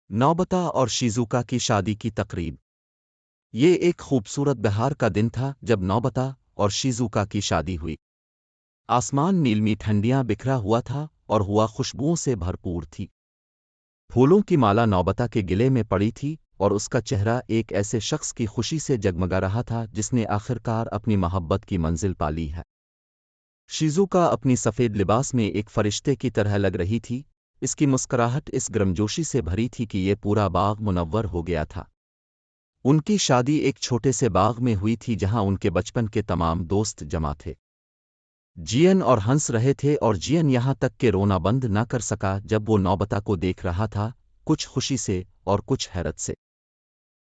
नौबता और शिजुका की शादी की तकरीब। ये एक खूबसूरत बहार का दिन था जब नौबता और शिजुका की शादी हुई। आसमान नीलमी ठंडियां बिखरा हुआ था और हुआ खुशबुओं से भरपूर थी। फूलों की माला नौबता के गिले में पड़ी थी और उसका चेहरा एक ऐसे शख्स की खुशी से जगमगा रहा था जिसने आखिरकार अपनी मोहब्बत की मंजिल पा ली है। शिजुका अपनी सफ़ेद लिबास में एक फरिश्ते की तरह लग रही थी। इसकी मुस्कुराहट इस गर्मजोशी से भरी थी कि ये पूरा बाग मुनव्वर हो गया था। उनकी शादी एक छोटे से बाग में हुई थी जहां उनके बचपन के तमाम दोस्त जमा थे। जियन और हंस रहे थे और जियन यहां तक के रोना बंद न कर सका जब वो नौबता को देख रहा था, कुछ खुशी से और कुछ हैरत से।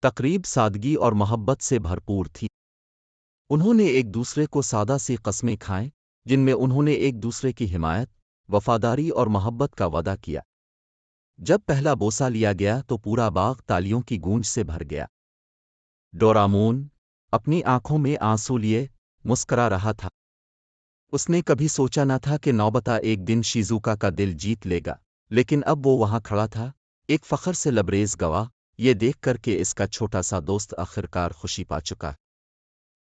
तकरीब सादगी और मोहब्बत से भरपूर थी। उन्होंने एक दूसरे को सादा सी कस्में खाएं जिनमें उन्होंने एक दूसरे की हिमायत, वफादारी और मोहब्बत का वादा किया। जब पहला बोसा लिया गया तो पूरा बाग तालियों की गूंज से भर गया। डोरामोन अपनी आंखों में आंसू लिए मुस्करा रहा था। उसने कभी सोचा न था कि नौबता एक दिन शिजुका का दिल जीत लेगा, लेकिन अब वो वहां खड़ा था, एक फखर से लबरेज गवाह, ये देख कर के इसका छोटा सा दोस्त आखिरकार खुशी पा चुका।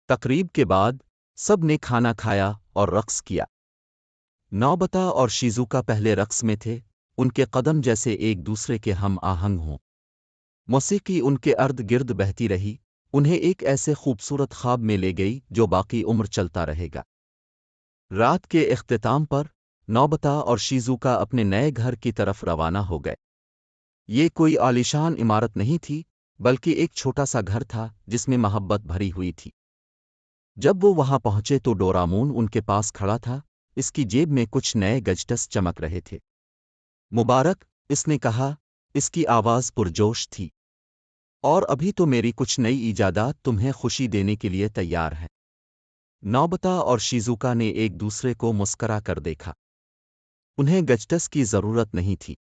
तकरीब के बाद सब ने खाना खाया और रक्स किया। नौबता और शिजुका पहले रक्स में थे, उनके कदम जैसे एक दूसरे के हम आहंग हों। मौसीकी उनके अर्द गिर्द बहती रही, उन्हें एक ऐसे खूबसूरत ख्वाब में ले गई जो बाकी उम्र चलता रहेगा। रात के इख्तिताम पर नौबता और शिजुका अपने नए घर की तरफ रवाना हो गए। ये कोई आलीशान इमारत नहीं थी, बल्कि एक छोटा सा घर था जिसमें मोहब्बत भरी हुई थी। जब वो वहां पहुंचे तो डोरामोन उनके पास खड़ा था, इसकी जेब में कुछ नए गजटस चमक रहे थे। मुबारक, इसने कहा, इसकी आवाज़ पुरजोश थी। और अभी तो मेरी कुछ नई ईजादात तुम्हें खुशी देने के लिए तैयार हैं। नौबता और शिजुका ने एक दूसरे को मुस्करा कर देखा। उन्हें गजटस की ज़रूरत नहीं थी।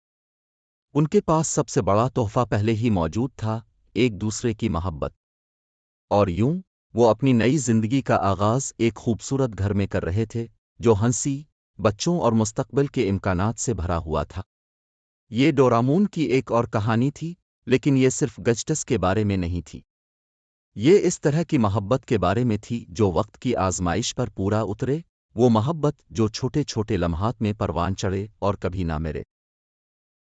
उनके पास सबसे बड़ा तोहफा पहले ही मौजूद था, एक दूसरे की मोहब्बत। और यूं वो अपनी नई जिंदगी का आगाज एक खूबसूरत घर में कर रहे थे, जो हंसी, बच्चों और मुस्तकबिल के इम्कानात से भरा हुआ था। ये डोरामोन की एक और कहानी थी, लेकिन ये सिर्फ गजटस के बारे में नहीं थी। ये इस तरह की मोहब्बत के बारे में थी जो वक्त की आजमाइश पर पूरा उतरे, वो मोहब्बत जो छोटे छोटे लम्हात में परवान चढ़े और कभी ना मरे।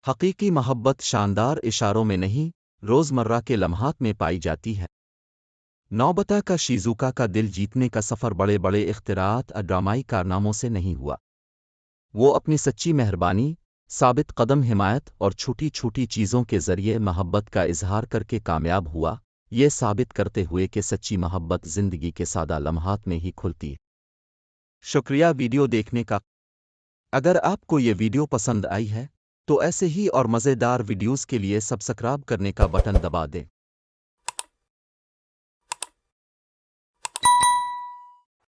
हकीकी मोहब्बत शानदार इशारों में नहीं, रोज़मर्रा के लम्हात में पाई जाती है। नौबता का शिजुका का दिल जीतने का सफ़र बड़े बड़े इख्तिरात और ड्रामाई कारनामों से नहीं हुआ। वो अपनी सच्ची मेहरबानी, साबित कदम हिमायत और छोटी छोटी चीज़ों के ज़रिए मोहब्बत का इजहार करके कामयाब हुआ, ये साबित करते हुए कि सच्ची मोहब्बत ज़िंदगी के सादा लम्हात में ही खुलती है। शुक्रिया वीडियो देखने का। अगर आपको ये वीडियो पसंद आई है तो ऐसे ही और मज़ेदार वीडियोज़ के लिए सब्सक्राइब करने का बटन दबा दें।